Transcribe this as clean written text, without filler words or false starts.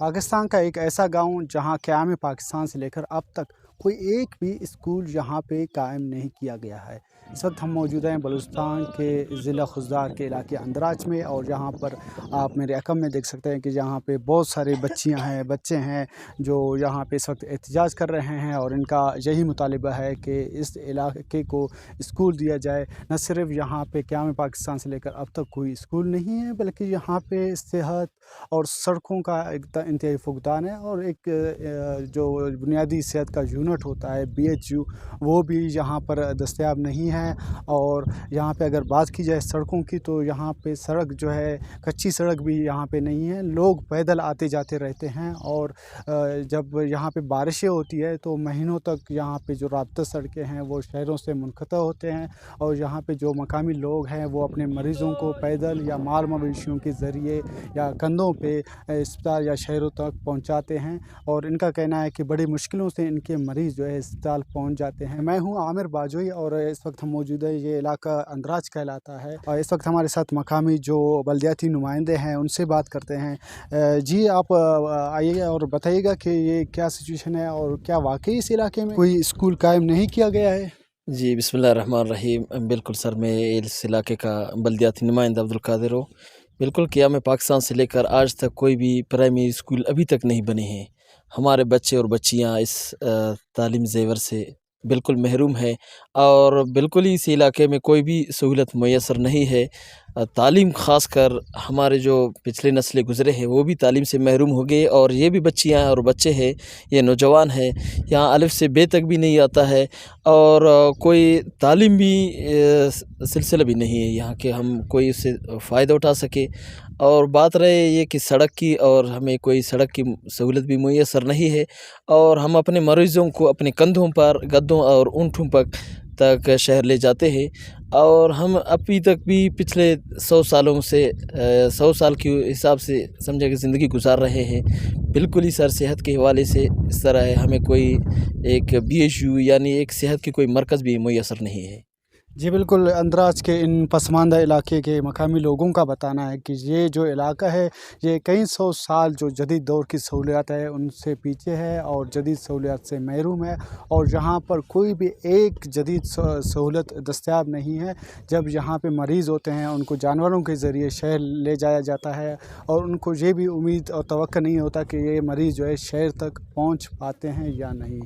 पाकिस्तान का एक ऐसा गांव जहां क़याम पाकिस्तान से लेकर अब तक कोई एक भी स्कूल यहाँ पे कायम नहीं किया गया है। इस वक्त हम मौजूद हैं बलूचिस्तान के ज़िला खुजदार के इलाके अंदराज में, और यहाँ पर आप मेरे रकम में देख सकते हैं कि यहाँ पे बहुत सारे बच्चियाँ हैं, बच्चे हैं जो यहाँ पे इस वक्त एहतजाज कर रहे हैं, और इनका यही मुतालिबा है कि इस इलाके को स्कूल दिया जाए। न सिर्फ यहाँ पे क़याम पाकिस्तान से लेकर अब तक कोई स्कूल नहीं है, बल्कि यहाँ पे सेहत और सड़कों का एक इंतहाई फुकदान है, और एक जो बुनियादी सेहत का यूनिट होता है BHU, वो भी यहाँ पर दस्तयाब नहीं है। और यहाँ पे अगर बात की जाए सड़कों की, तो यहाँ पे सड़क जो है कच्ची सड़क भी यहाँ पे नहीं है, लोग पैदल आते जाते रहते हैं। और जब यहाँ पे बारिशें होती है तो महीनों तक यहाँ पे जो राब्ता सड़कें हैं वो शहरों से मुनक़ता होते हैं, और यहाँ पे जो मकामी लोग हैं वो अपने मरीज़ों को पैदल या माल मवेशियों के ज़रिए या कंधों पे अस्पताल या शहरों तक पहुँचाते हैं, और इनका कहना है कि बड़ी मुश्किलों से इनके मरीज़ जो है अस्पताल पहुँच जाते हैं। मैं हूँ आमिर बाजोई, और इस वक्त हम मौजूद है, ये इलाका अंदराज कहलाता है, और इस वक्त हमारे साथ मकामी जो बल्दियाती नुमाइंदे हैं उनसे बात करते हैं। जी, आप आइएगा और बताइएगा कि ये क्या सिचुएशन है, और क्या वाकई इस इलाके में कोई स्कूल कायम नहीं किया गया है? जी, बिस्मिल्लाहिर्रहमानिर्रहीम। बिल्कुल सर, मैं इस इलाके का बल्दियाती नुमाइंदा अब्दुल कादिर हूँ। बिल्कुल क़याम पाकिस्तान से लेकर आज तक कोई भी प्राइमरी स्कूल अभी तक नहीं बने हैं। हमारे बच्चे और बच्चियाँ इस तालीम ज़ेवर से बिल्कुल महरूम है, और बिल्कुल ही इस इलाके में कोई भी सहूलत मुयस्सर नहीं है। तालीम ख़ास कर हमारे जो पिछले नस्लें गुज़रे हैं वो भी तालीम से महरूम हो गए, और ये भी बच्चियाँ और बच्चे हैं, ये नौजवान हैं, यहाँ अलिफ से बे तक भी नहीं आता है, और कोई तालीम भी सिलसिला भी नहीं है यहाँ के हम कोई उससे फ़ायदा उठा सके। और बात रहे ये कि सड़क की, और हमें कोई सड़क की सहूलत भी मुयस्सर नहीं है, और हम अपने मरीज़ों को अपने कंधों पर, गद्दों और ऊँटों पर तक शहर ले जाते हैं, और हम अभी तक भी पिछले 100 सालों से 100 साल के हिसाब से समझे कि ज़िंदगी गुजार रहे हैं। बिल्कुल ही सर सेहत के हवाले से इस तरह है, हमें कोई एक BHU यानी एक सेहत की कोई मरकज़ भी मुयस्सर नहीं है। जी बिल्कुल, अंदराज के इन पसमानदा इलाके के मकामी लोगों का बताना है कि ये जो इलाका है ये कई सौ साल जो जदीद दौर की सहूलियात है उनसे पीछे है, और जदीद सहूलियात से महरूम है, और यहाँ पर कोई भी एक जदीद सहूलत दस्तयाब नहीं है। जब यहाँ पे मरीज़ होते हैं उनको जानवरों के ज़रिए शहर ले जाया जाता है, और उनको ये भी उम्मीद और तवक्को नहीं होता कि ये मरीज़ जो है शहर तक पहुँच पाते हैं या नहीं।